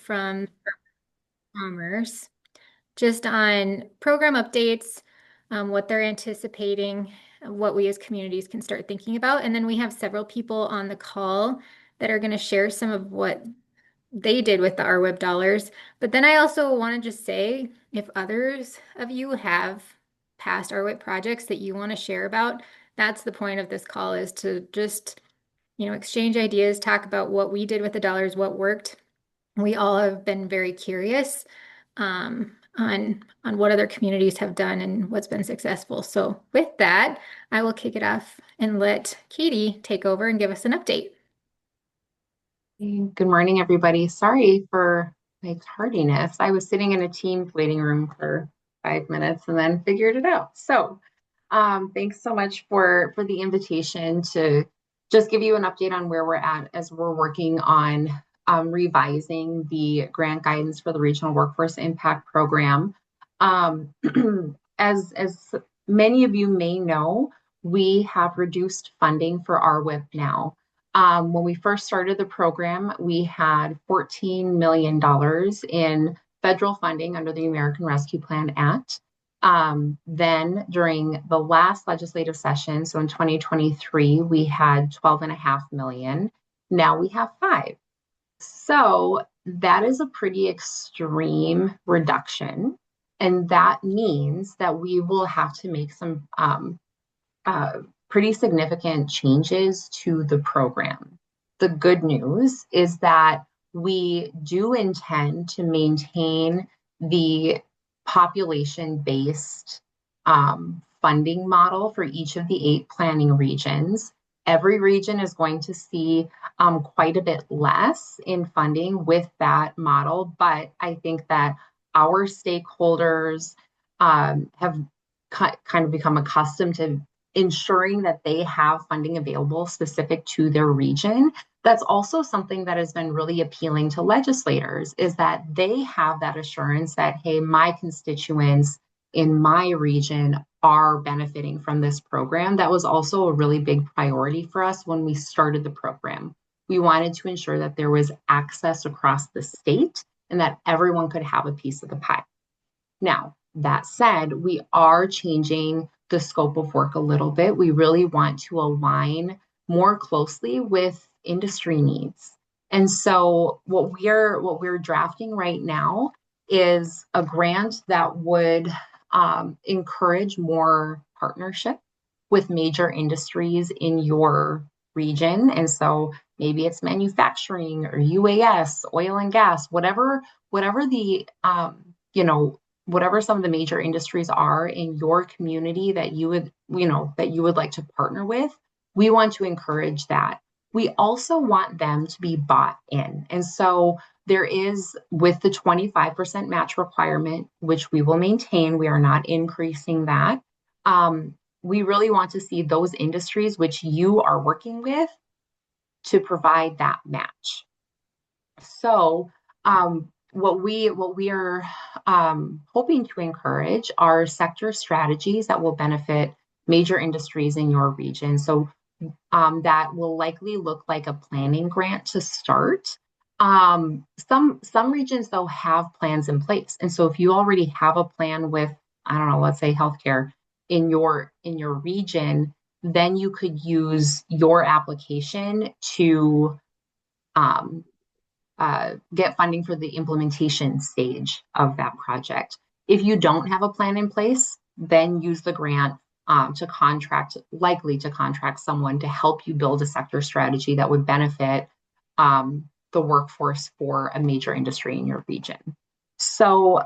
from Commerce, just on program updates, what they're anticipating, what we as communities can start thinking about. And then we have several people on the call that are going to share some of what they did with the RWIP dollars. But then I also want to just say, if others of you have past RWIP projects that you want to share about, that's the point of this call, is to just, exchange ideas, talk about what we did with the dollars, what worked. We all have been very curious on what other communities have done and what's been successful. So with that, I will kick it off and let Katie take over and give us an update. Good morning, everybody. Sorry for my tardiness. I was sitting in a Teams waiting room for 5 minutes and then figured it out. Thanks so much for the invitation to just give you an update on where we're at as we're working on revising the grant guidance for the Regional Workforce Impact Program. As many of you may know, we have reduced funding for RWIP now. When we first started the program, we had $14 million in federal funding under the American Rescue Plan Act. Then during the last legislative session, so in 2023, we had 12.5 million. Now we have 5. So that is a pretty extreme reduction. And that means that we will have to make some pretty significant changes to the program. The good news is that we do intend to maintain the population-based funding model for each of the 8 planning regions. Every region is going to see quite a bit less in funding with that model, but I think that our stakeholders have kind of become accustomed to ensuring that they have funding available specific to their region. That's also something that has been really appealing to legislators, is that they have that assurance that, hey, my constituents in my region are benefiting from this program. That was also a really big priority for us when we started the program. We wanted to ensure that there was access across the state and that everyone could have a piece of the pie. Now, that said, we are changing the scope of work a little bit. We really want to align more closely with industry needs. And so what we're drafting right now is a grant that would encourage more partnership with major industries in your region. And so maybe it's manufacturing or UAS, oil and gas, whatever the whatever some of the major industries are in your community that you would like to partner with, we want to encourage that. We also want them to be bought in. And so there is, with the 25% match requirement, which we will maintain, we are not increasing that. We really want to see those industries which you are working with to provide that match. So what we are hoping to encourage are sector strategies that will benefit major industries in your region. So that will likely look like a planning grant to start. Some regions, though, have plans in place. And so if you already have a plan with, I don't know, let's say healthcare in your region, then you could use your application to get funding for the implementation stage of that project. If you don't have a plan in place, then use the grant likely to contract someone to help you build a sector strategy that would benefit the workforce for a major industry in your region. So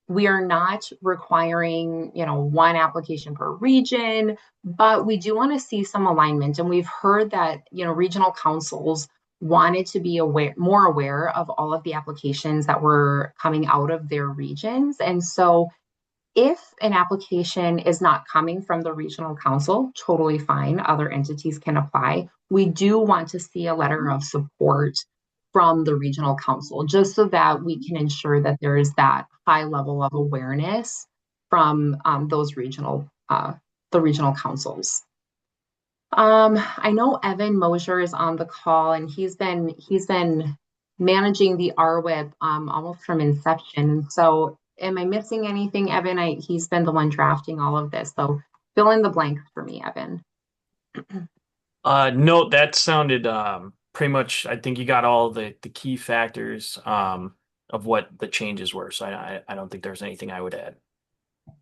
we are not requiring, one application per region, but we do want to see some alignment. And we've heard that, regional councils wanted to be more aware of all of the applications that were coming out of their regions. And so if an application is not coming from the regional council, totally fine, other entities can apply. We do want to see a letter of support from the regional council, just so that we can ensure that there is that high level of awareness from the regional councils. I know Evan Mosier is on the call, and he's been managing the RWIP almost from inception. And so, am I missing anything, Evan? He's been the one drafting all of this. So, fill in the blanks for me, Evan. No, that sounded pretty much. I think you got all the key factors of what the changes were. So I don't think there's anything I would add.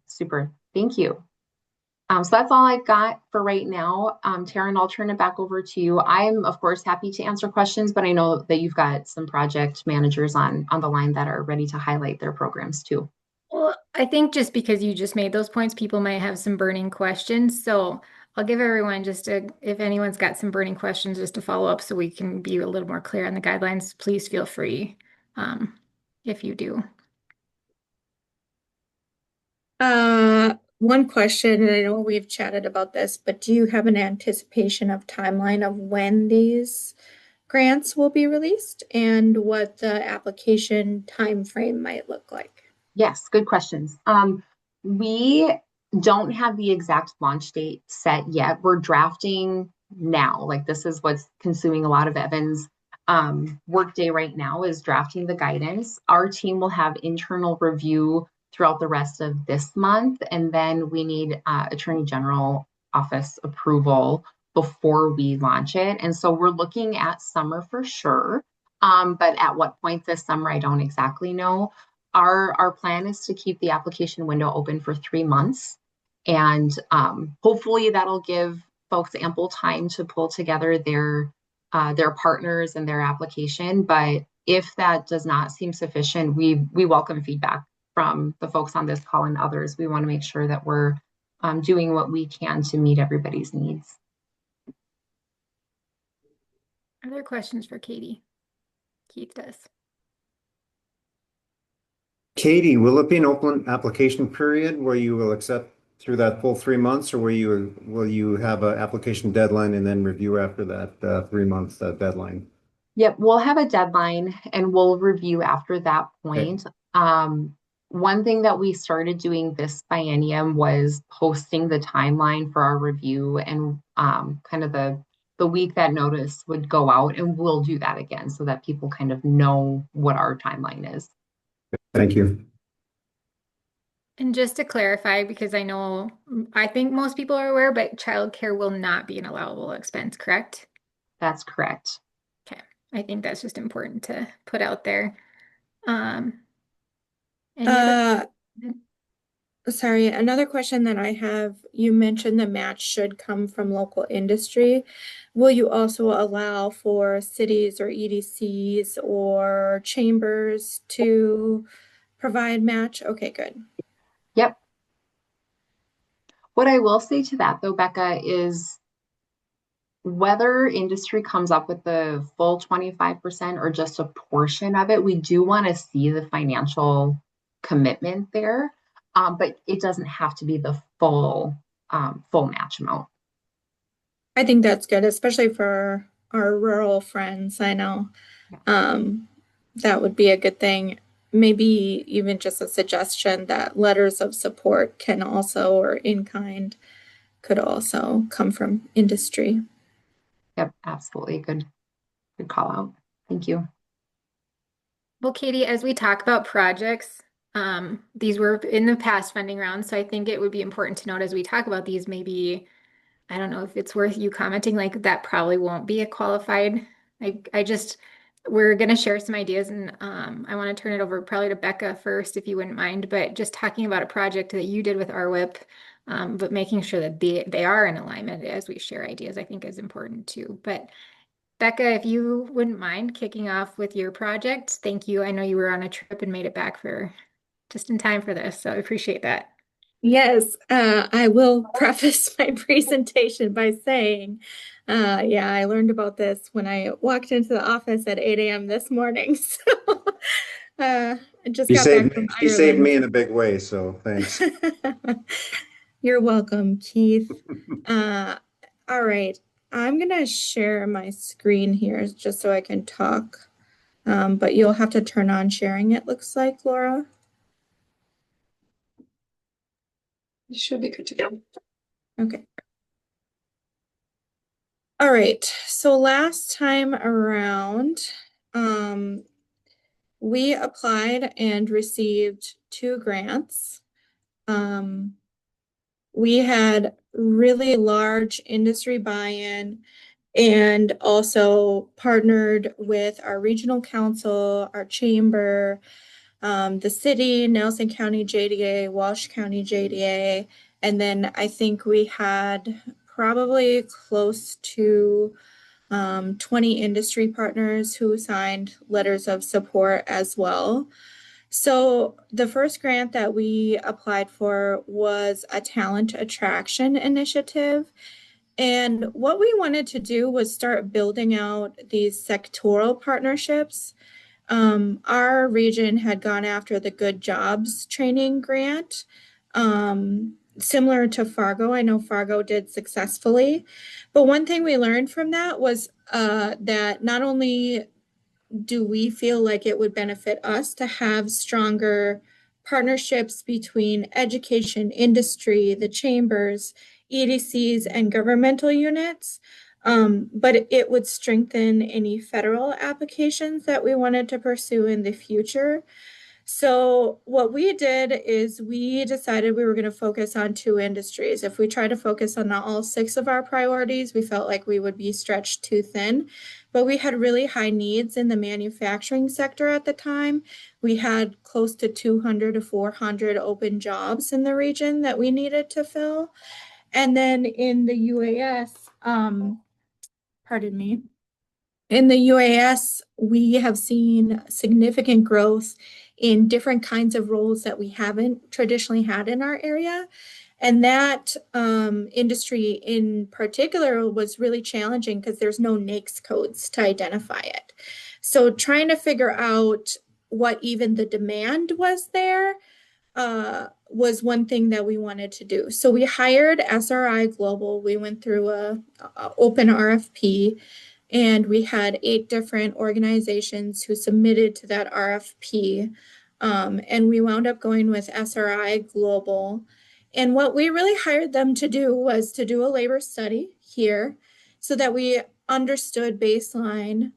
Super. Thank you. So that's all I've got for right now. Taryn, I'll turn it back over to you. I'm, of course, happy to answer questions, but I know that you've got some project managers on the line that are ready to highlight their programs too. Well, I think just because you just made those points, people might have some burning questions. So I'll give everyone just a, if anyone's got some burning questions, just to follow up so we can be a little more clear on the guidelines, please feel free um, if you do. One question, and I know we've chatted about this, but do you have an anticipation of timeline of when these grants will be released and what the application time frame might look like? Yes, good questions. We don't have the exact launch date set yet. We're drafting now. Like this is what's consuming a lot of Evan's workday right now is drafting the guidance. Our team will have internal review throughout the rest of this month, and then we need Attorney General office approval before we launch it. And so we're looking at summer for sure. But at what point this summer, I don't exactly know. Our plan is to keep the application window open for 3 months, and hopefully that'll give folks ample time to pull together their partners and their application. But if that does not seem sufficient, we welcome feedback from the folks on this call and others. We want to make sure that we're doing what we can to meet everybody's needs. Other questions for Katie? Keith does. Katie, will it be an open application period where you will accept through that full 3 months, or will you have an application deadline and then review after that 3 months deadline? Yep, we'll have a deadline and we'll review after that Okay. point. One thing that we started doing this biennium was posting the timeline for our review and kind of the week that notice would go out, and we'll do that again so that people kind of know what our timeline is. Thank you. And just to clarify, because I think most people are aware, but childcare will not be an allowable expense, correct? That's correct. Okay. I think that's just important to put out there. Um, any other? Uh, Sorry, another question that I have, you mentioned the match should come from local industry. Will you also allow for cities or EDCs or chambers to provide match? Okay, good. Yep. What I will say to that though, Becca, is whether industry comes up with the full 25% or just a portion of it, we do want to see the financial commitment there. But it doesn't have to be the full match amount. I think that's good, especially for our rural friends. I know that would be a good thing. Maybe even just a suggestion that letters of support can also, or in kind, could also come from industry. Yep, absolutely. Good call out. Thank you. Well, Katie, as we talk about projects, these were in the past funding rounds, so I think it would be important to note as we talk about these, maybe, I don't know if it's worth you commenting, like that probably won't be a qualified. We're going to share some ideas, and I want to turn it over probably to Becca first, if you wouldn't mind, but just talking about a project that you did with RWIP, but making sure that they are in alignment as we share ideas, I think is important too. But Becca, if you wouldn't mind kicking off with your project, thank you. I know you were on a trip and made it back for just in time for this, so I appreciate that. Yes, I will preface my presentation by saying, yeah, I learned about this when I walked into the office at 8 a.m. this morning. So I just got back from You saved Ireland. me in a big way, so thanks. You're welcome, Keith. Uh, all right, I'm gonna share my screen here just so I can talk. But you'll have to turn on sharing, it looks like, Laura. You should be good to go. Okay. All right, so last time around, We applied and received 2 grants. We had really large industry buy-in and also partnered with our regional council, our chamber, the city, Nelson County JDA, Walsh County JDA, and then I think we had probably close to 20 industry partners who signed letters of support as well. So the first grant that we applied for was a talent attraction initiative. And what we wanted to do was start building out these sectoral partnerships. Our region had gone after the Good Jobs Training Grant, similar to Fargo. I know Fargo did successfully. But one thing we learned from that was that not only do we feel like it would benefit us to have stronger partnerships between education, industry, the chambers, EDCs, and governmental units, but it would strengthen any federal applications that we wanted to pursue in the future. So what we did is we decided we were going to focus on 2 industries. If we try to focus on all 6 of our priorities, we felt like we would be stretched too thin. But we had really high needs in the manufacturing sector at the time. We had close to 200 to 400 open jobs in the region that we needed to fill. And then in the UAS, pardon me, in the UAS, we have seen significant growth in different kinds of roles that we haven't traditionally had in our area. And that industry in particular was really challenging because there's no NAICS codes to identify it. So trying to figure out what even the demand was there was one thing that we wanted to do. So we hired SRI Global. We went through a open RFP. And we had 8 different organizations who submitted to that RFP. And we wound up going with SRI Global. And what we really hired them to do was to do a labor study here so that we understood baseline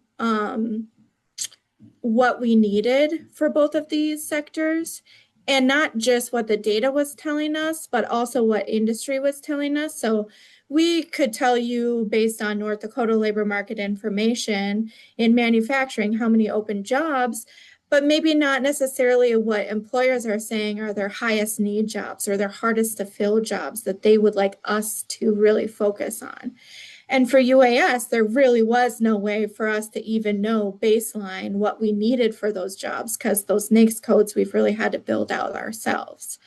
what we needed for both of these sectors. And not just what the data was telling us, but also what industry was telling us. So we could tell you based on North Dakota labor market information in manufacturing how many open jobs, but maybe not necessarily what employers are saying are their highest need jobs or their hardest to fill jobs that they would like us to really focus on. And for UAS, there really was no way for us to even know baseline what we needed for those jobs because those NAICS codes we've really had to build out ourselves.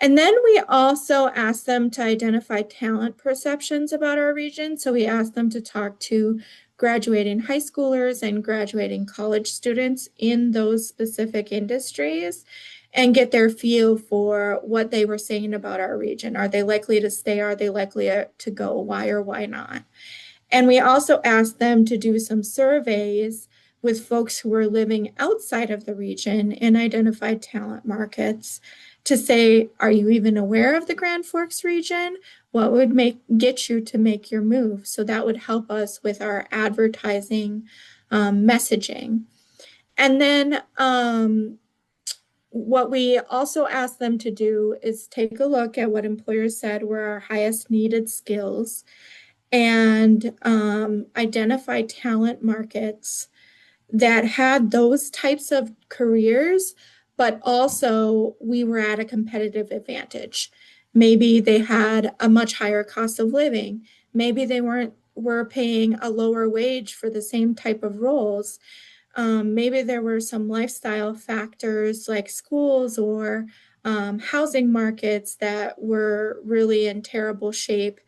And then we also asked them to identify talent perceptions about our region. So we asked them to talk to graduating high schoolers and graduating college students in those specific industries and get their feel for what they were saying about our region. Are they likely to stay? Are they likely to go? Why or why not? And we also asked them to do some surveys with folks who were living outside of the region and identified talent markets to say, are you even aware of the Grand Forks region? What would get you to make your move? So that would help us with our advertising messaging. And then what we also asked them to do is take a look at what employers said were our highest needed skills and identify talent markets that had those types of careers, but also we were at a competitive advantage. Maybe they had a much higher cost of living. Maybe they were paying a lower wage for the same type of roles. Maybe there were some lifestyle factors like schools or housing markets that were really in terrible shape,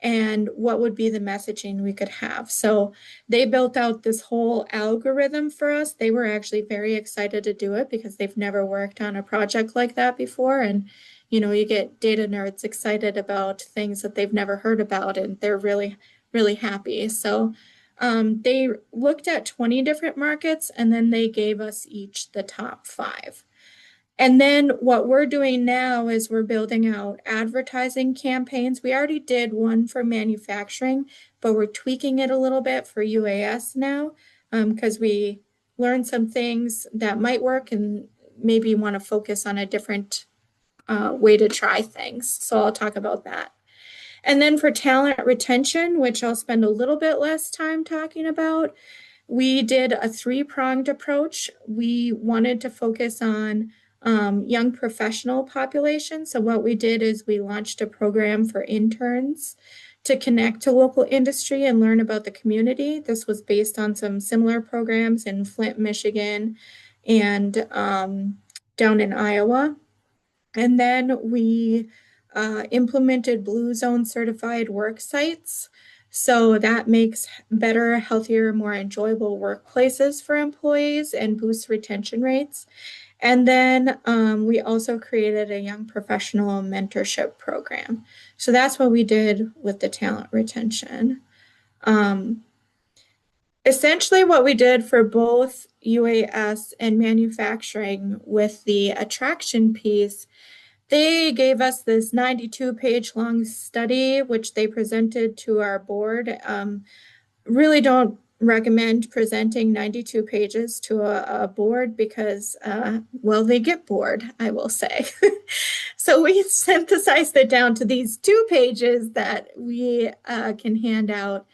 and what would be the messaging we could have. So they built out this whole algorithm for us. They were actually very excited to do it because they've never worked on a project like that before. And, you know, you get data nerds excited about things that they've never heard about, and they're really, really happy. So they looked at 20 different markets, and then they gave us each the top 5. And then what we're doing now is we're building out advertising campaigns. We already did one for manufacturing, but we're tweaking it a little bit for UAS now. because we learned some things that might work and maybe want to focus on a different way to try things. So I'll talk about that. And then for talent retention, which I'll spend a little bit less time talking about, we did a three-pronged approach. We wanted to focus on young professional population. So what we did is we launched a program for interns to connect to local industry and learn about the community. This was based on some similar programs in Flint, Michigan, and down in Iowa. And then we implemented Blue Zone certified work sites. So that makes better, healthier, more enjoyable workplaces for employees and boosts retention rates. And then we also created a young professional mentorship program. So that's what we did with the talent retention. Essentially, what we did for both UAS and manufacturing with the attraction piece, they gave us this 92-page long study, which they presented to our board. Really don't recommend presenting 92 pages to a board because, well, they get bored, I will say. So we synthesized it down to these 2 pages that we can hand out.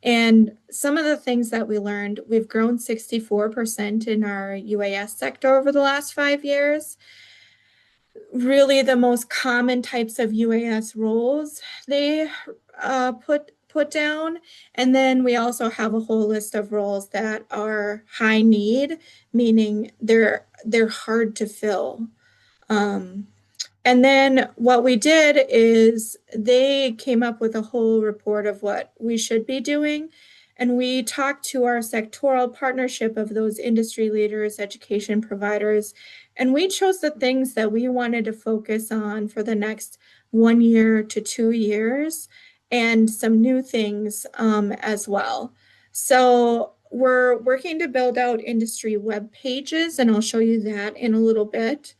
And some of the things that we learned, we've grown 64% in our UAS sector over the last 5 years. Really the most common types of UAS roles they put down. And then we also have a whole list of roles that are high need, meaning they're hard to fill. And then what we did is they came up with a whole report of what we should be doing. And we talked to our sectoral partnership of those industry leaders, education providers, and we chose the things that we wanted to focus on for the next 1 year to 2 years, and some new things as well. So we're working to build out industry web pages, and I'll show you that in a little bit.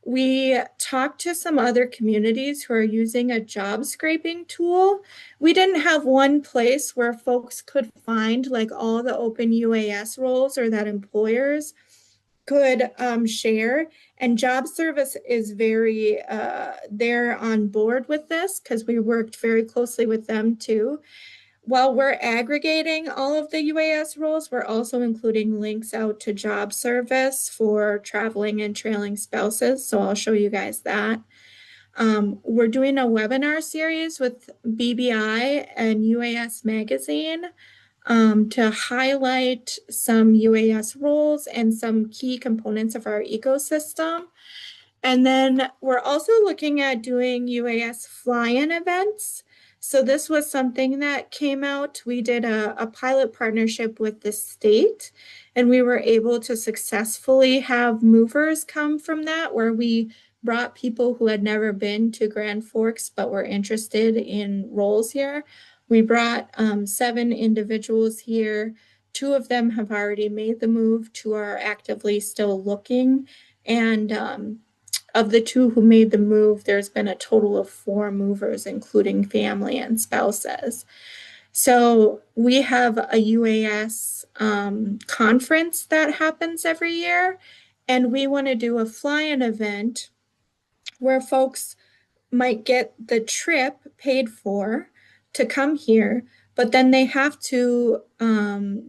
We talked to some other communities who are using a job scraping tool. We didn't have one place where folks could find like all the open UAS roles or that employers could share. And Job Service is very, they're on board with this because we worked very closely with them too. While we're aggregating all of the UAS roles, we're also including links out to Job Service for traveling and trailing spouses. So I'll show you guys that. We're doing a webinar series with BBI and UAS Magazine to highlight some UAS roles and some key components of our ecosystem. And then we're also looking at doing UAS fly-in events. So this was something that came out. We did a pilot partnership with the state, and we were able to successfully have movers come from that, where we brought people who had never been to Grand Forks but were interested in roles here. We brought 7 individuals here. 2 of them have already made the move, 2 are actively still looking. And of the 2 who made the move, there's been a total of 4 movers, including family and spouses. So we have a UAS conference that happens every year, and we want to do a fly-in event where folks might get the trip paid for to come here, but then they have to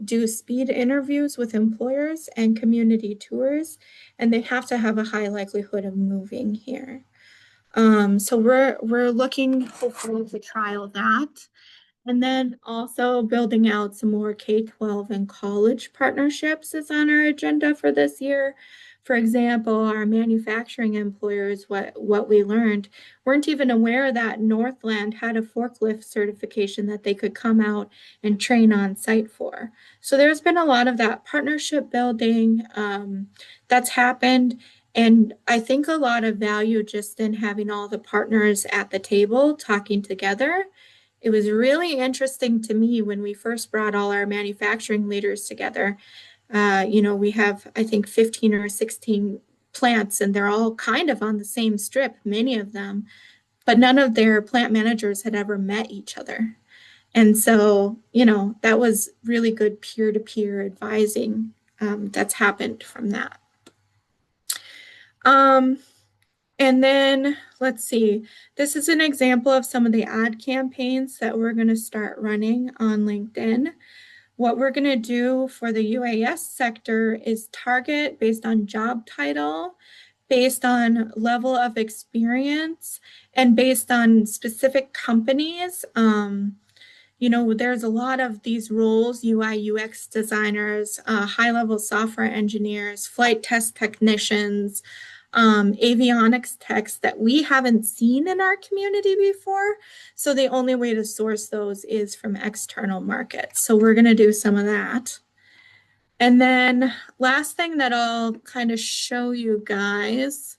do speed interviews with employers and community tours, and they have to have a high likelihood of moving here. So we're looking hopefully to trial that. And then also building out some more K-12 and college partnerships is on our agenda for this year. For example, our manufacturing employers, what we learned, weren't even aware that Northland had a forklift certification that they could come out and train on site for. So there's been a lot of that partnership building that's happened. And I think a lot of value just in having all the partners at the table talking together. It was really interesting to me when we first brought all our manufacturing leaders together. We have, I think, 15 or 16 plants, and they're all kind of on the same strip, many of them, but none of their plant managers had ever met each other. And so, you know, that was really good peer-to-peer advising that's happened from that. And then let's see, this is an example of some of the ad campaigns that we're going to start running on LinkedIn. What we're going to do for the UAS sector is target based on job title, based on level of experience, and based on specific companies. You know, there's a lot of these roles, UI, UX designers, high-level software engineers, flight test technicians, avionics techs that we haven't seen in our community before. So the only way to source those is from external markets. So we're going to do some of that. And then last thing that I'll kind of show you guys,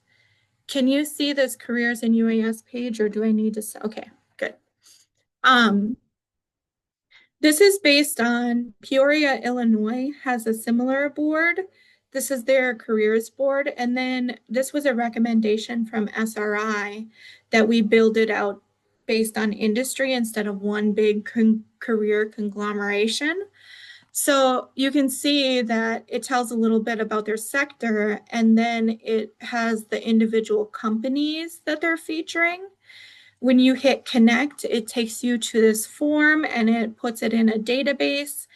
can you see this careers in UAS page, or do I need to say, okay, good. This is based on Peoria, Illinois has a similar board. This is their careers board. And then this was a recommendation from SRI that we build it out based on industry instead of one big career conglomeration. So you can see that it tells a little bit about their sector, and then it has the individual companies that they're featuring. When you hit connect, it takes you to this form and it puts it in a database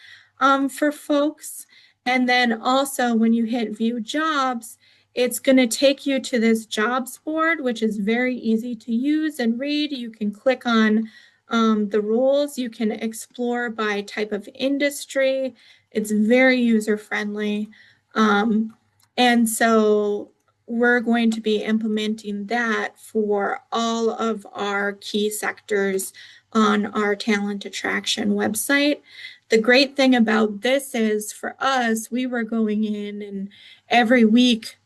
for folks. And then also when you hit view jobs, it's going to take you to this jobs board, which is very easy to use and read. You can click on the roles. You can explore by type of industry. It's very user friendly. And so we're going to be implementing that for all of our key sectors on our talent attraction website. The great thing about this is for us, we were going in and every week,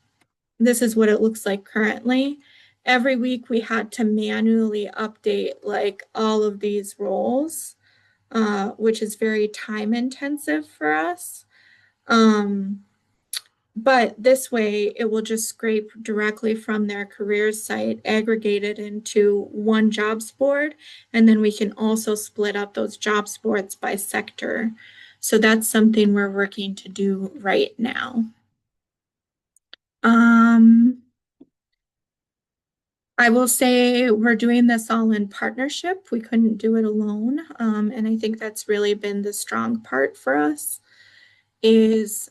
this is what it looks like currently. Every week we had to manually update like all of these roles, which is very time intensive for us. But this way, it will just scrape directly from their careers site, aggregate it into one jobs board, and then we can also split up those jobs boards by sector. So that's something we're working to do right now. I will say we're doing this all in partnership. We couldn't do it alone. And I think that's really been the strong part for us is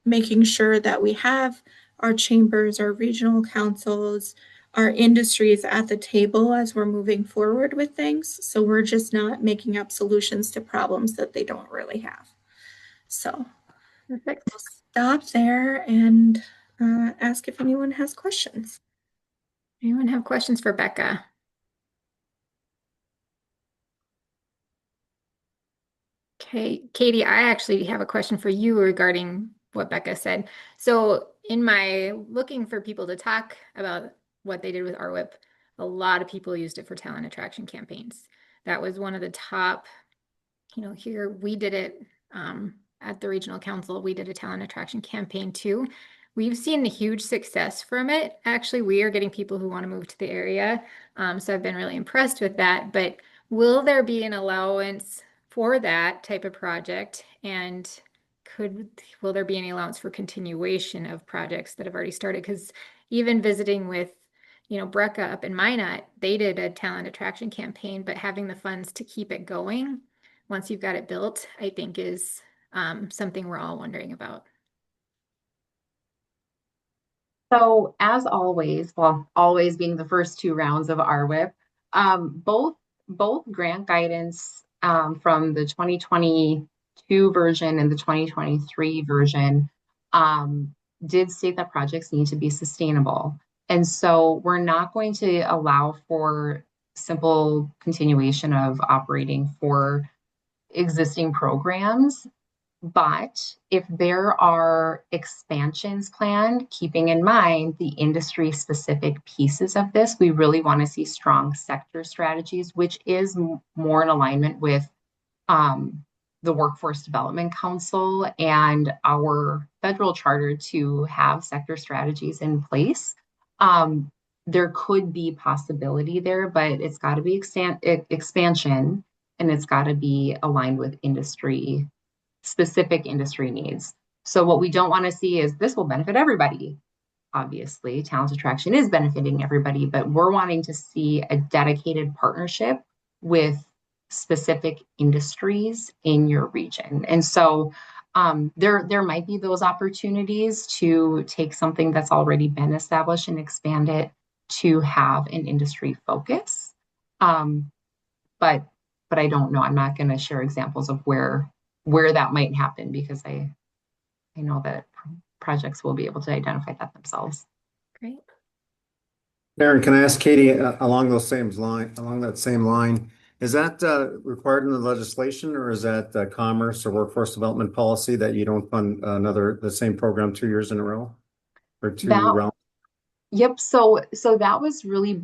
making sure that we have our chambers, our regional councils, our industries at the table as we're moving forward with things. So we're just not making up solutions to problems that they don't really have. So Perfect. I'll stop there and ask if anyone has questions. Anyone have questions for Becca? Okay, Katie, I actually have a question for you regarding what Becca said. So in my looking for people to talk about what they did with RWIP, a lot of people used it for talent attraction campaigns. That was one of the top, here we did it at the regional council. We did a talent attraction campaign too. We've seen a huge success from it. Actually, we are getting people who want to move to the area. So I've been really impressed with that. But will there be an allowance for that type of project? And will there be any allowance for continuation of projects that have already started? Because even visiting with, Brecca up in Minot, they did a talent attraction campaign, but having the funds to keep it going once you've got it built, I think is something we're all wondering about. So as always, well, always being the first two rounds of RWIP, both grant guidance from the 2022 version and the 2023 version did state that projects need to be sustainable. And so we're not going to allow for simple continuation of operating for existing programs. But if there are expansions planned, keeping in mind the industry specific pieces of this, we really want to see strong sector strategies, which is more in alignment with the Workforce Development Council and our federal charter to have sector strategies in place. There could be possibility there, but it's got to be expansion. and it's got to be aligned with specific industry needs. So what we don't want to see is this will benefit everybody. Obviously, talent attraction is benefiting everybody, but we're wanting to see a dedicated partnership with specific industries in your region. And so there might be those opportunities to take something that's already been established and expand it to have an industry focus. But I don't know. I'm not going to share examples of where that might happen, because I know that projects will be able to identify that themselves. Great. Aaron, can I ask Katie along that same line, is that required in the legislation, or is that commerce or workforce development policy that you don't fund the same program 2 years in a row or two rounds? Yep. So that was really,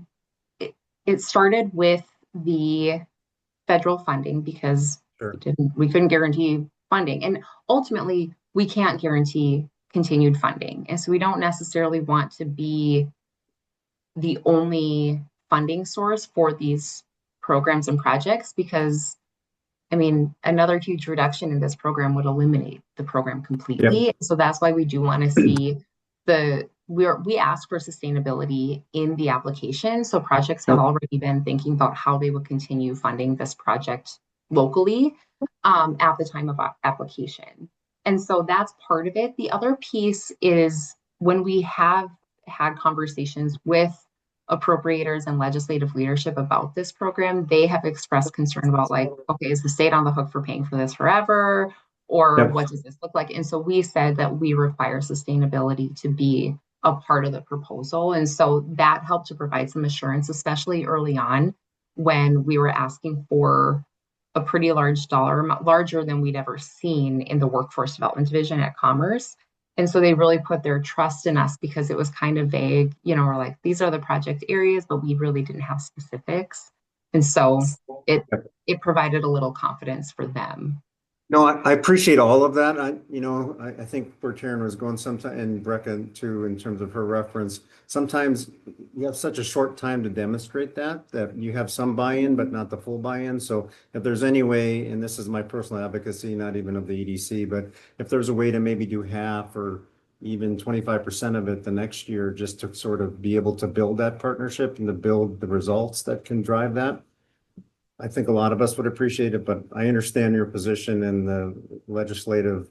it started with the federal funding, because Sure. we couldn't guarantee funding, and ultimately we can't guarantee continued funding. And so we don't necessarily want to be the only funding source for these programs and projects, because I mean, another huge reduction in this program would eliminate the program completely. Yep. So that's why we do want to see we ask for sustainability in the application. So projects have already been thinking about how they would continue funding this project locally at the time of application. And so that's part of it. The other piece is when we have had conversations with appropriators and legislative leadership about this program, they have expressed concern about, like, okay, is the state on the hook for paying for this forever? Or Yep. what does this look like? And so we said that we require sustainability to be a part of the proposal. And so that helped to provide some assurance, especially early on when we were asking for a pretty large dollar amount, larger than we'd ever seen in the workforce development division at Commerce. And so they really put their trust in us, because it was kind of vague. We're like, these are the project areas, but we really didn't have specifics. And so it provided a little confidence for them. No, I appreciate all of that. I think where Karen was going sometime, and Brecca too, in terms of her reference, sometimes you have such a short time to demonstrate that you have some buy-in, but not the full buy-in. So if there's any way, and this is my personal advocacy, not even of the EDC, but if there's a way to maybe do half or even 25% of it the next year, just to sort of be able to build that partnership and to build the results that can drive that, I think a lot of us would appreciate it, but I understand your position in the legislative,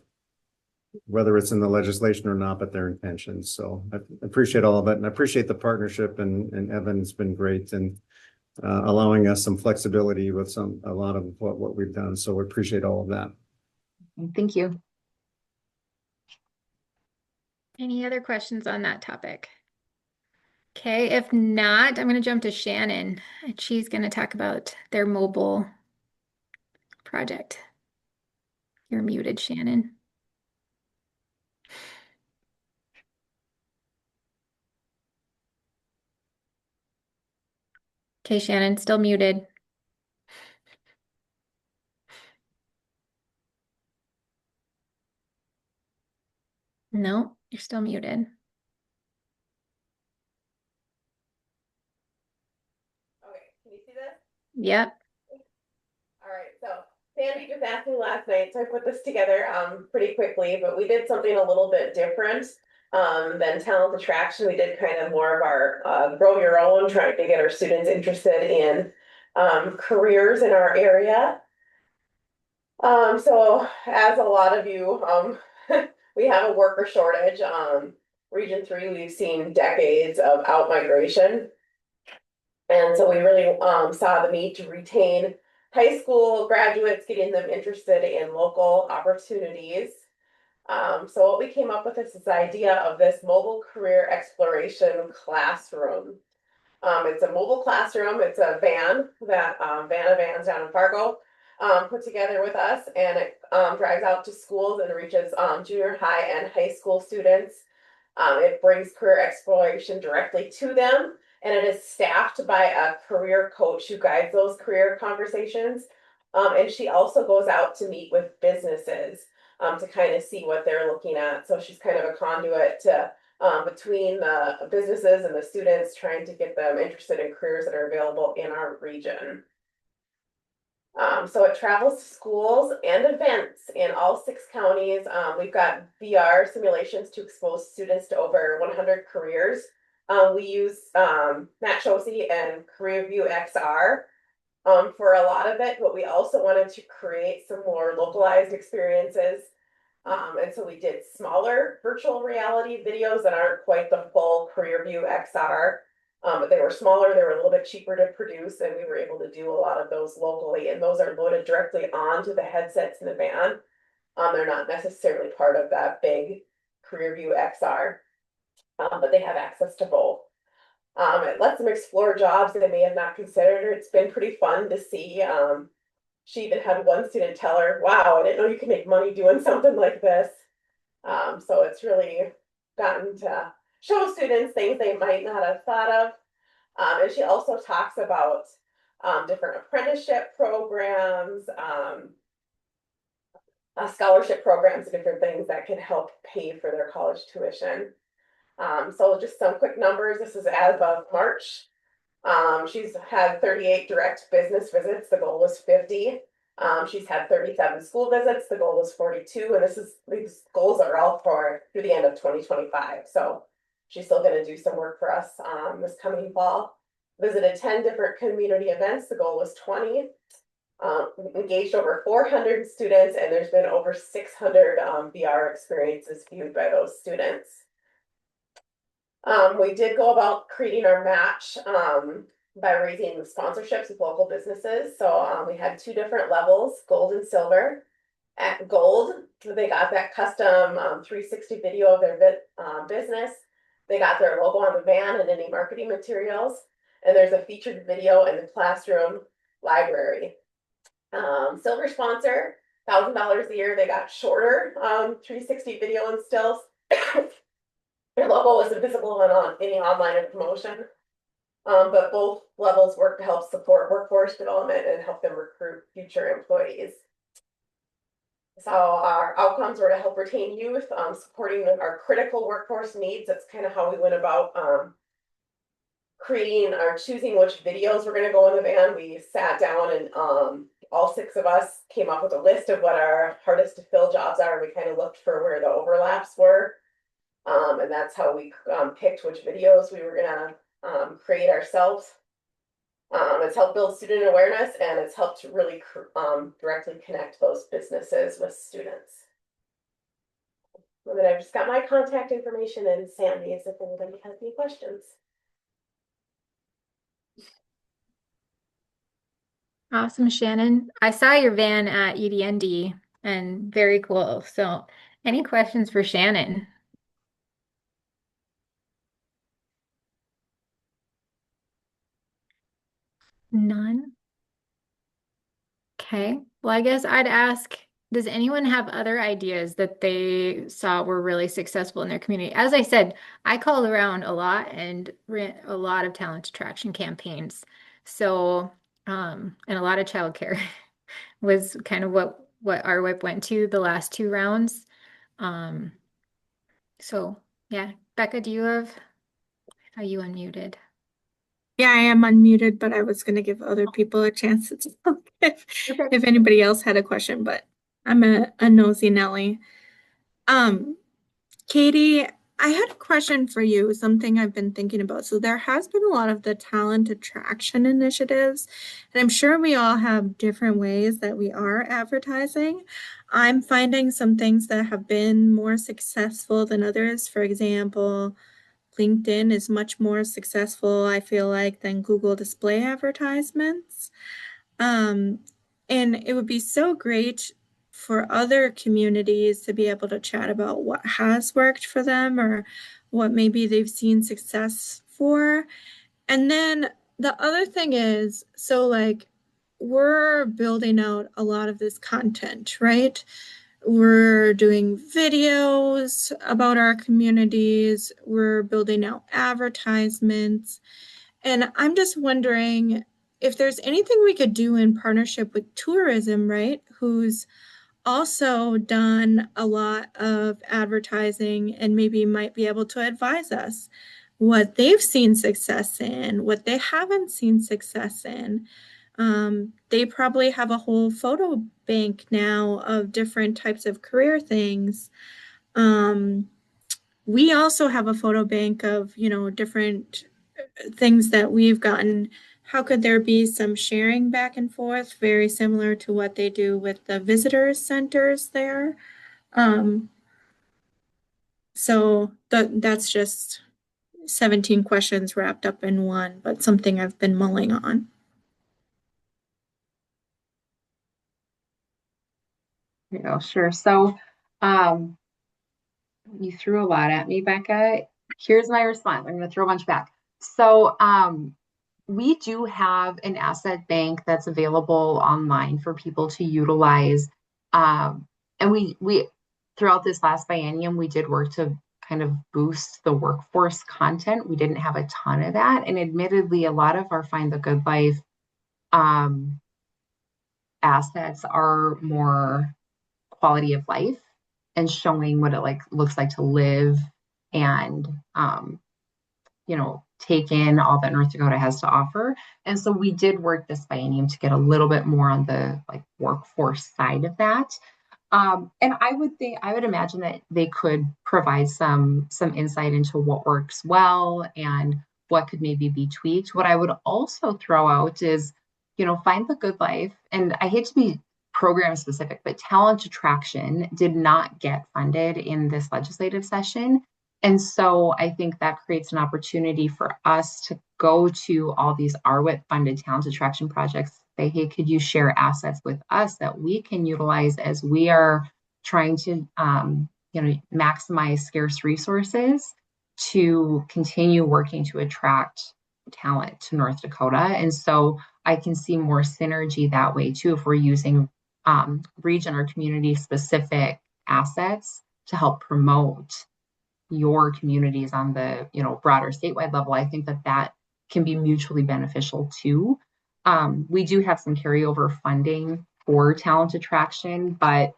whether it's in the legislation or not, but their intentions. So I appreciate all of it, and I appreciate the partnership, and Evan's been great and allowing us some flexibility with a lot of what we've done. So we appreciate all of that. Thank you. Any other questions on that topic? Okay, if not, I'm going to jump to Shannon. She's going to talk about their mobile project. You're muted, Shannon. Okay, Shannon, still muted. No, you're still muted. Okay, can you see this? Yep. All right, so Sandy just asked me last night, so I put this together pretty quickly, but we did something a little bit different than talent attraction. We did kind of more of our grow your own, trying to get our students interested in careers in our area. So as a lot of you, we have a worker shortage. Region 3, we've seen decades of out-migration. And so we really saw the need to retain high school graduates, getting them interested in local opportunities. So what we came up with is this idea of this mobile career exploration classroom. It's a mobile classroom. It's a van that Vanna Vans down in Fargo put together with us, and it drives out to schools and reaches junior high and high school students. It brings career exploration directly to them, and it is staffed by a career coach who guides those career conversations. And she also goes out to meet with businesses to kind of see what they're looking at. So she's kind of a conduit to between the businesses and the students, trying to get them interested in careers that are available in our region. So it travels to schools and events in all 6 counties. We've got VR simulations to expose students to over 100 careers. We use Matt Chosey and CareerView XR for a lot of it, but we also wanted to create some more localized experiences. And so we did smaller virtual reality videos that aren't quite the full CareerView XR. But they were smaller, they were a little bit cheaper to produce, and we were able to do a lot of those locally. And those are loaded directly onto the headsets in the van. They're not necessarily part of that big CareerView XR, but they have access to both. It lets them explore jobs they may have not considered. It's been pretty fun to see. She even had one student tell her, "Wow, I didn't know you could make money doing something like this." So it's really gotten to show students things they might not have thought of. And she also talks about different apprenticeship programs, scholarship programs, and different things that can help pay for their college tuition. So just some quick numbers. This is as of March. She's had 38 direct business visits. The goal was 50. She's had 37 school visits. The goal was 42. And these goals are all for through the end of 2025. So she's still going to do some work for us this coming fall. Visited 10 different community events. The goal was 20. Engaged over 400 students, and there's been over 600 VR experiences viewed by those students. We did go about creating our match by raising sponsorships with local businesses. So we had 2 different levels, gold and silver. At gold, they got that custom 360 video of their business. They got their logo on the van and any marketing materials. And there's a featured video in the classroom library. Silver sponsor, $1,000 a year. They got shorter 360 video and stills. Their logo isn't visible on any online promotion, but both levels work to help support workforce development and help them recruit future employees. So our outcomes were to help retain youth, supporting our critical workforce needs. That's kind of how we went about creating or choosing which videos were going to go in the van. We sat down and all 6 of us came up with a list of what our hardest to fill jobs are. We kind of looked for where the overlaps were. And that's how we picked which videos we were gonna create ourselves. It's helped build student awareness, and it's helped to really directly connect those businesses with students. And then I've just got my contact information and Sandy's if anybody has any questions. Awesome, Shannon. I saw your van at EDND and very cool. So, any questions for Shannon? None? Okay. Well, I guess I'd ask, does anyone have other ideas that they saw were really successful in their community? As I said, I called around a lot and ran a lot of talent attraction campaigns. So, and a lot of childcare was kind of what RWIP went to the last 2 rounds. Um, so yeah, Becca, are you unmuted? Yeah, I am unmuted, but I was going to give other people a chance to talk if anybody else had a question, but I'm a nosy Nelly. Katie, I had a question for you, something I've been thinking about. So there has been a lot of the talent attraction initiatives, and I'm sure we all have different ways that we are advertising. I'm finding some things that have been more successful than others. For example, LinkedIn is much more successful, I feel like, than Google display advertisements. And it would be so great for other communities to be able to chat about what has worked for them or what maybe they've seen success for. And then the other thing is, so like we're building out a lot of this content, right? We're doing videos about our communities. We're building out advertisements. And I'm just wondering if there's anything we could do in partnership with tourism, right? Who's also done a lot of advertising and maybe might be able to advise us what they've seen success in, what they haven't seen success in. They probably have a whole photo bank now of different types of career things. We also have a photo bank of, different things that we've gotten. How could there be some sharing back and forth, very similar to what they do with the visitors centers there? Um, so that's just 17 questions wrapped up in one, but something I've been mulling on. You know, sure. So, um, you threw a lot at me, Becca. Here's my response. I'm going to throw a bunch back. So, we do have an asset bank that's available online for people to utilize. And we throughout this last biennium, we did work to kind of boost the workforce content. We didn't have a ton of that. And admittedly, a lot of our Find the Good Life um, assets are more quality of life and showing what it looks like to live and take in all that North Dakota has to offer. And so we did work this biennium to get a little bit more on the workforce side of that. And I would imagine that they could provide some insight into what works well and what could maybe be tweaked. What I would also throw out is, Find the Good Life. And I hate to be program specific, but talent attraction did not get funded in this legislative session. And so I think that creates an opportunity for us to go to all these RWIP funded talent attraction projects, say, hey, could you share assets with us that we can utilize as we are trying to, maximize scarce resources to continue working to attract talent to North Dakota. And so I can see more synergy that way too, if we're using region or community specific assets to help promote your communities on the broader statewide level. I think that can be mutually beneficial too. We do have some carryover funding for talent attraction, but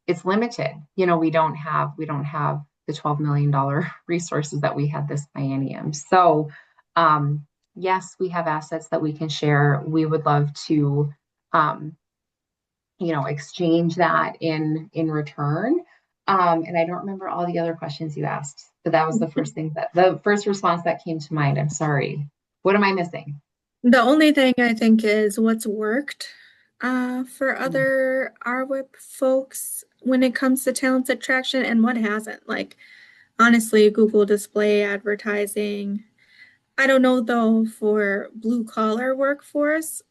it's limited. We don't have the $12 million resources that we had this biennium. So yes, we have assets that we can share. We would love to exchange that in return. And I don't remember all the other questions you asked, but that was the first response that came to mind. I'm sorry. What am I missing? The only thing I think is what's worked for other RWIP folks when it comes to talent attraction and what hasn't. Like, honestly, Google display advertising. I don't know though, for blue collar workforce,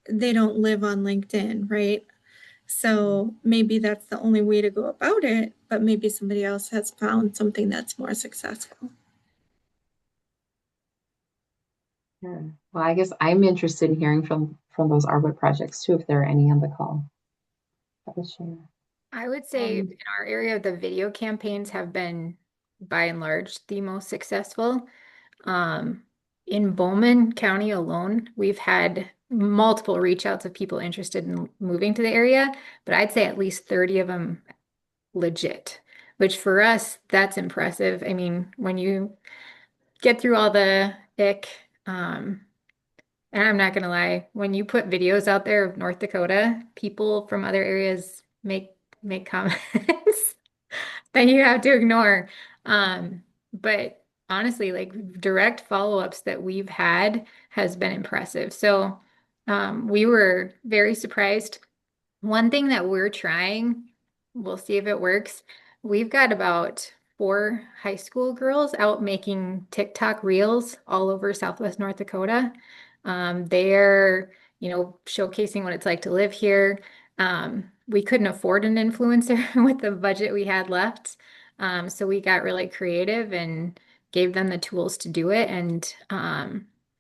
they don't live on LinkedIn, right? So maybe that's the only way to go about it, but maybe somebody else has found something that's more successful. Yeah. Well, I guess I'm interested in hearing from those RWIP projects too, if there are any on the call. That would share. I would say in our area, the video campaigns have been by and large the most successful. In Bowman County alone, we've had multiple reach outs of people interested in moving to the area, but I'd say at least 30 of them legit, which for us, that's impressive. I mean, when you get through all the ick, and I'm not gonna lie, when you put videos out there of North Dakota, people from other areas make comments that you have to ignore. But honestly, like direct follow-ups that we've had has been impressive. So we were very surprised. One thing that we're trying, we'll see if it works. We've got about 4 high school girls out making TikTok reels all over Southwest North Dakota. They're, showcasing what it's like to live here. We couldn't afford an influencer with the budget we had left. So we got really creative and gave them the tools to do it. And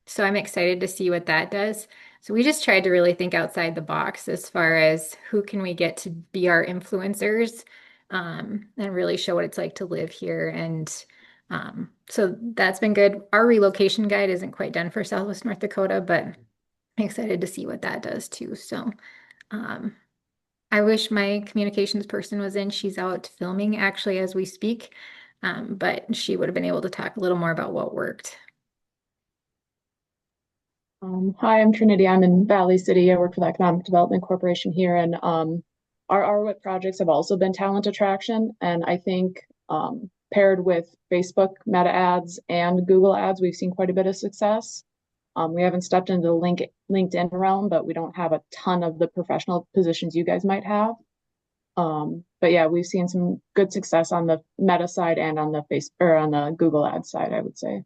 so I'm excited to see what that does. So we just tried to really think outside the box as far as who can we get to be our influencers, and really show what it's like to live here. And so that's been good. Our relocation guide isn't quite done for Southwest North Dakota, but I'm excited to see what that does too. So I wish my communications person was in. She's out filming actually as we speak, but she would have been able to talk a little more about what worked. Hi, I'm Trinity. I'm in Valley City. I work for the Economic Development Corporation here, and our RWIP projects have also been talent attraction. And I think paired with Facebook Meta ads and Google ads, we've seen quite a bit of success. We haven't stepped into the LinkedIn realm, but we don't have a ton of the professional positions you guys might have. But yeah, we've seen some good success on the Meta side and on the on the Google ad side, I would say.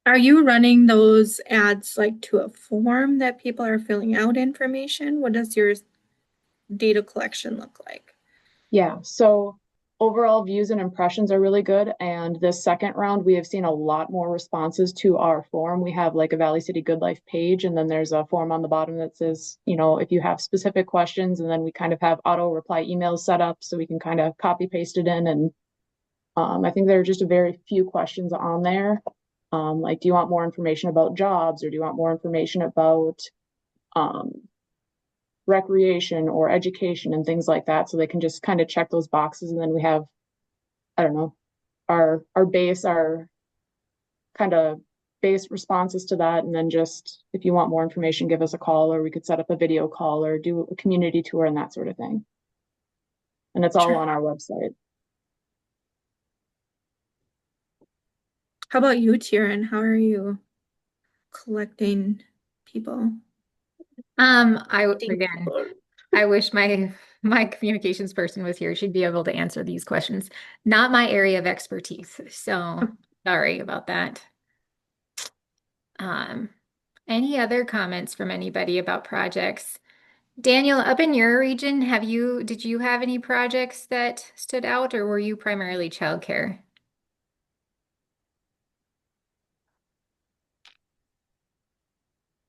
Are you running those ads like to a form that people are filling out information? What does your data collection look like? Yeah, so overall views and impressions are really good. And this second round, we have seen a lot more responses to our form. We have like a Valley City Good Life page, and then there's a form on the bottom that says, you know, if you have specific questions, and then we kind of have auto reply emails set up so we can kind of copy paste it in. And I think there are just a very few questions on there. Like, do you want more information about jobs, or do you want more information about um, recreation or education and things like that, so they can just kind of check those boxes. And then we have, I don't know, our kind of base responses to that. And then just if you want more information, give us a call, or we could set up a video call or do a community tour and that sort of thing. And it's all on our website. How about you, Tyrion? How are you collecting people? Again, I wish my communications person was here. She'd be able to answer these questions. Not my area of expertise, so sorry about that. Any other comments from anybody about projects? Daniel, up in your region, did you have any projects that stood out, or were you primarily childcare?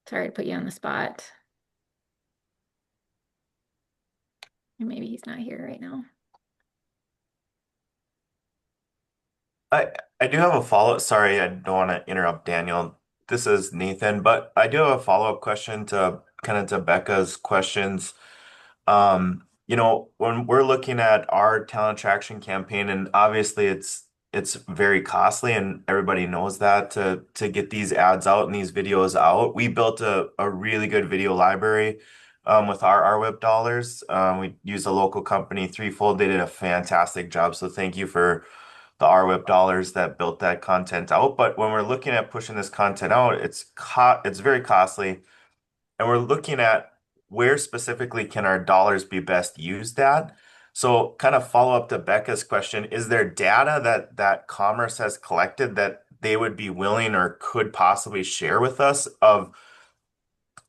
Sorry to put you on the spot. Maybe he's not here right now. I do have a follow-up. Sorry, I don't want to interrupt Daniel. This is Nathan, but I do have a follow-up question to kind of to Becca's questions. When we're looking at our talent attraction campaign, and obviously it's very costly, and everybody knows that to get these ads out and these videos out. We built a really good video library with our RWIP dollars. We used a local company, Threefold. They did a fantastic job. So thank you for the RWIP dollars that built that content out. But when we're looking at pushing this content out, it's very costly, and we're looking at where specifically can our dollars be best used at. So kind of follow up to Becca's question, is there data that Commerce has collected that they would be willing or could possibly share with us of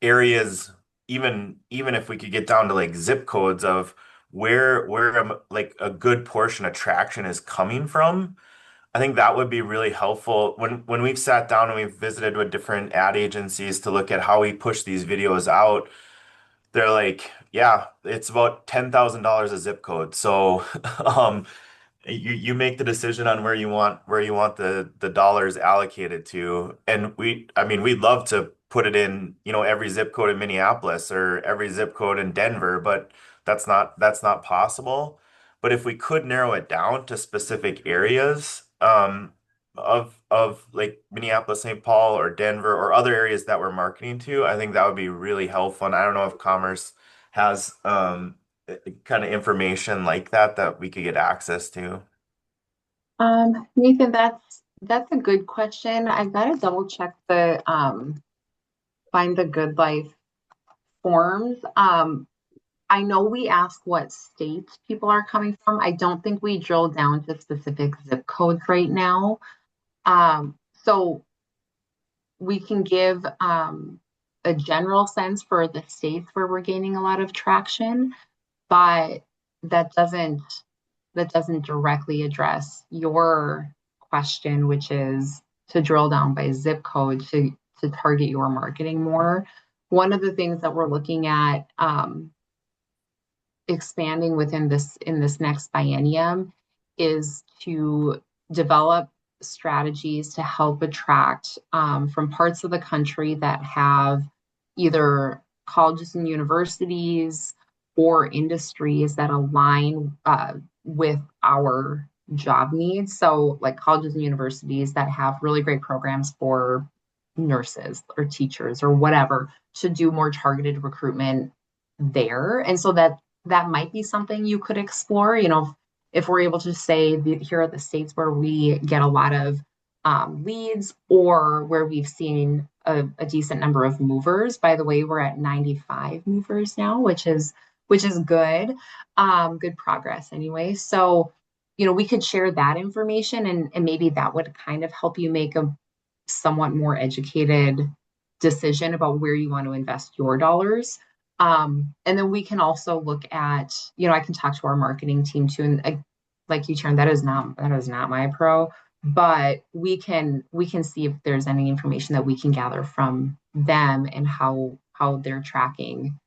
areas, even if we could get down to like zip codes of where like a good portion of traction is coming from? I think that would be really helpful when we've sat down and we've visited with different ad agencies to look at how we push these videos out. They're like, yeah, it's about $10,000 a zip code. So, you make the decision on where you want the dollars allocated to. And I mean, we'd love to put it in, every zip code in Minneapolis or every zip code in Denver, but that's not possible. But if we could narrow it down to specific areas, of like Minneapolis, St. Paul, or Denver, or other areas that we're marketing to, I think that would be really helpful. And I don't know if Commerce has kind of information like that we could get access to. Nathan, that's a good question. I've got to double check the find the Good Life forms. I know we ask what states people are coming from. I don't think we drill down to specific zip codes right now. So we can give a general sense for the states where we're gaining a lot of traction, but that doesn't directly address your question, which is to drill down by zip code to target your marketing more. One of the things that we're looking at expanding within in this next biennium is to develop strategies to help attract from parts of the country that have either colleges and universities or industries that align with our job needs. So like colleges and universities that have really great programs for nurses or teachers or whatever to do more targeted recruitment there. And so that might be something you could explore, if we're able to say here are the states where we get a lot of leads or where we've seen a decent number of movers. By the way, we're at 95 movers now, which is good, good progress anyway. So, we could share that information and maybe that would kind of help you make a somewhat more educated decision about where you want to invest your dollars. And then we can also look at, I can talk to our marketing team too. And like you, Sharon, that is not my pro, but we can see if there's any information that we can gather from them and how they're tracking,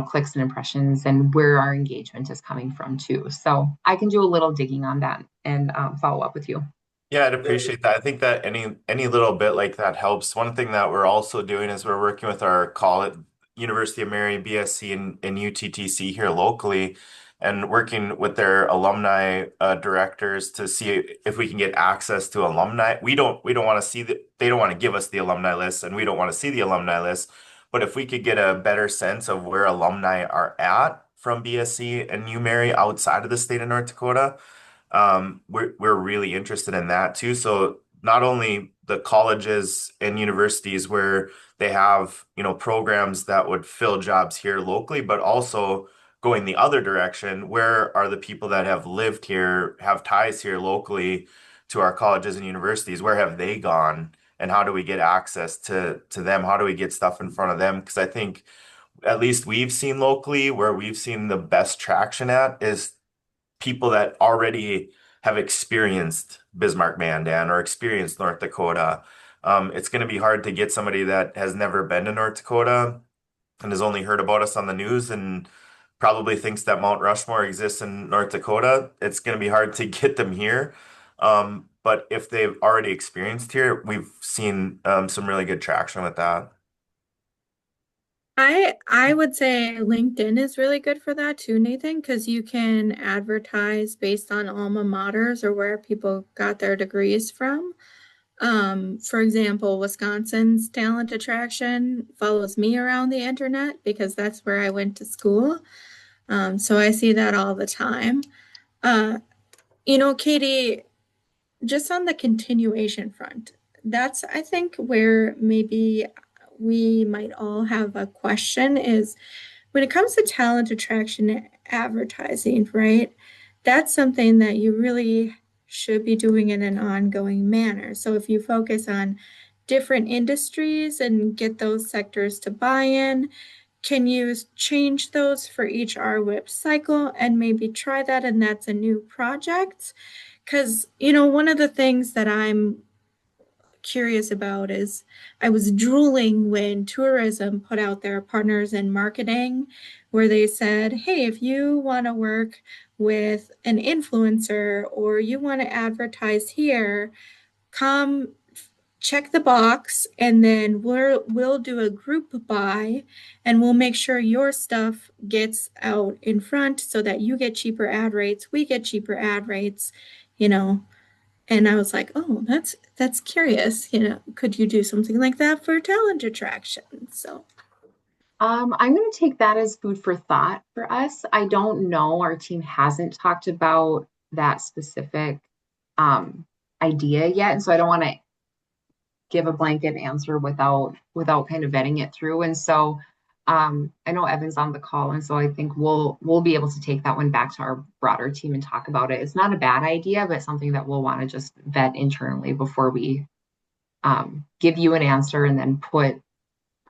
clicks and impressions and where our engagement is coming from too. So I can do a little digging on that and follow up with you. Yeah, I'd appreciate that. I think that any little bit like that helps. One thing that we're also doing is we're working with our college, University of Mary, BSC, and UTTC here locally, and working with their alumni directors to see if we can get access to alumni. We don't want to see they don't want to give us the alumni list, and we don't want to see the alumni list. But if we could get a better sense of where alumni are at from BSC and U Mary outside of the state of North Dakota, we're really interested in that too. So not only the colleges and universities where they have, programs that would fill jobs here locally, but also going the other direction, where are the people that have lived here, have ties here locally to our colleges and universities? Where have they gone? And how do we get access to them? How do we get stuff in front of them? Because I think at least we've seen locally where we've seen the best traction at is people that already have experienced Bismarck Mandan or experienced North Dakota. It's going to be hard to get somebody that has never been to North Dakota and has only heard about us on the news and probably thinks that Mount Rushmore exists in North Dakota. It's going to be hard to get them here. But if they've already experienced here, we've seen some really good traction with that. I would say LinkedIn is really good for that too, Nathan, because you can advertise based on alma maters or where people got their degrees from. For example, Wisconsin's talent attraction follows me around the internet because that's where I went to school. So I see that all the time. Katie, just on the continuation front, that's, I think, where maybe we might all have a question is when it comes to talent attraction advertising, right? That's something that you really should be doing in an ongoing manner. So if you focus on different industries and get those sectors to buy in, can you change those for each RWIP cycle and maybe try that and that's a new project? Because, one of the things that I'm curious about is I was drooling when tourism put out their partners in marketing, where they said, hey, if you want to work with an influencer or you want to advertise here, come check the box and then we'll do a group buy and we'll make sure your stuff gets out in front so that you get cheaper ad rates, we get cheaper ad rates, and I was like, oh, that's curious. Could you do something like that for talent attraction? So I'm going to take that as food for thought for us. I don't know. Our team hasn't talked about that specific idea yet. And so I don't want to give a blanket answer without kind of vetting it through. And so I know Evan's on the call, and so I think we'll be able to take that one back to our broader team and talk about it. It's not a bad idea, but something that we'll want to just vet internally before we give you an answer and then put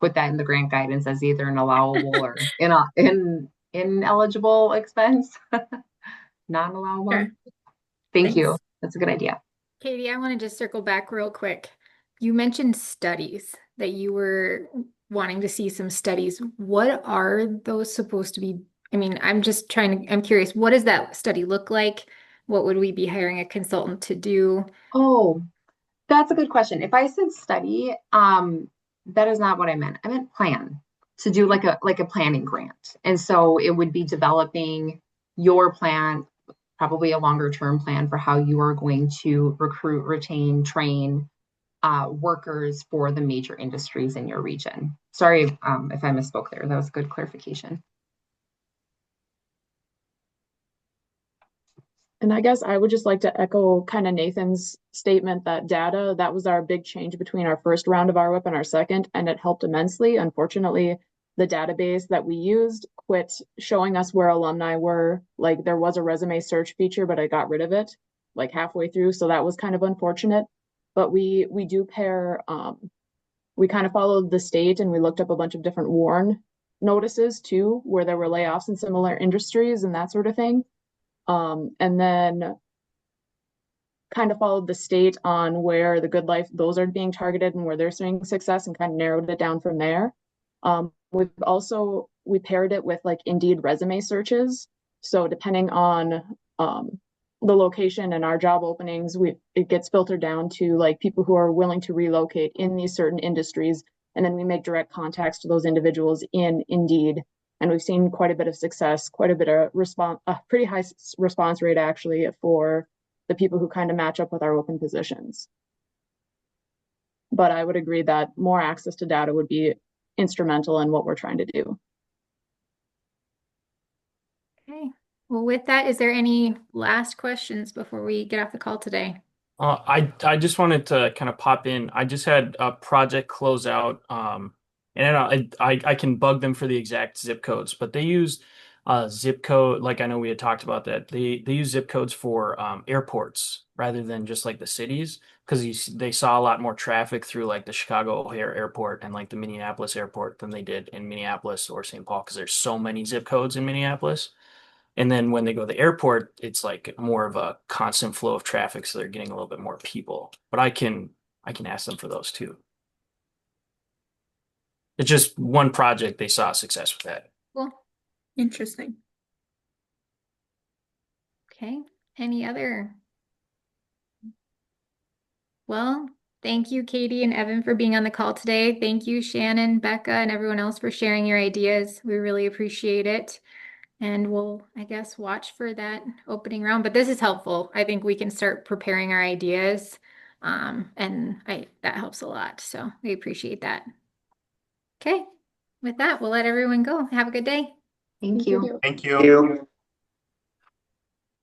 that in the grant guidance as either an allowable or ineligible expense, non-allowable. Sure. Thank you. That's a good idea. Katie, I want to just circle back real quick. You mentioned studies that you were wanting to see some studies. What are those supposed to be? I mean, I'm curious, what does that study look like? What would we be hiring a consultant to do? Oh, that's a good question. If I said study, that is not what I meant. I meant plan, to do like a planning grant. And so it would be developing your plan, probably a longer term plan for how you are going to recruit, retain, train workers for the major industries in your region. Sorry if I misspoke there. That was a good clarification. And I guess I would just like to echo kind of Nathan's statement that data, that was our big change between our first round of RWIP and our second, and it helped immensely. Unfortunately, the database that we used quit showing us where alumni were. Like there was a resume search feature, but I got rid of it like halfway through. So that was kind of unfortunate. But we do pair, we kind of followed the state and we looked up a bunch of different WARN notices too, where there were layoffs in similar industries and that sort of thing. And then kind of followed the state on where the good life, those are being targeted and where they're seeing success and kind of narrowed it down from there. We paired it with like Indeed resume searches. So depending on the location and our job openings, it gets filtered down to like people who are willing to relocate in these certain industries. And then we make direct contacts to those individuals in Indeed. And we've seen quite a bit of success, quite a bit of response, a pretty high response rate actually for the people who kind of match up with our open positions. But I would agree that more access to data would be instrumental in what we're trying to do. Okay. Well, with that, is there any last questions before we get off the call today? I just wanted to kind of pop in. I just had a project closeout, and I can bug them for the exact zip codes, but they use zip code. Like I know we had talked about that. They use zip codes for airports rather than just like the cities because they saw a lot more traffic through like the Chicago O'Hare Airport and like the Minneapolis Airport than they did in Minneapolis or St. Paul because there's so many zip codes in Minneapolis. And then when they go to the airport, it's like more of a constant flow of traffic, so they're getting a little bit more people. But I can ask them for those too. It's just one project they saw success with that. Cool. Interesting. Okay. Any other? Well, thank you, Katie and Evan, for being on the call today. Thank you, Shannon, Becca, and everyone else for sharing your ideas. We really appreciate it. And we'll, I guess, watch for that opening round. But this is helpful. I think we can start preparing our ideas. That helps a lot. So we appreciate that. Okay. With that, we'll let everyone go. Have a good day. Thank you. Thank you.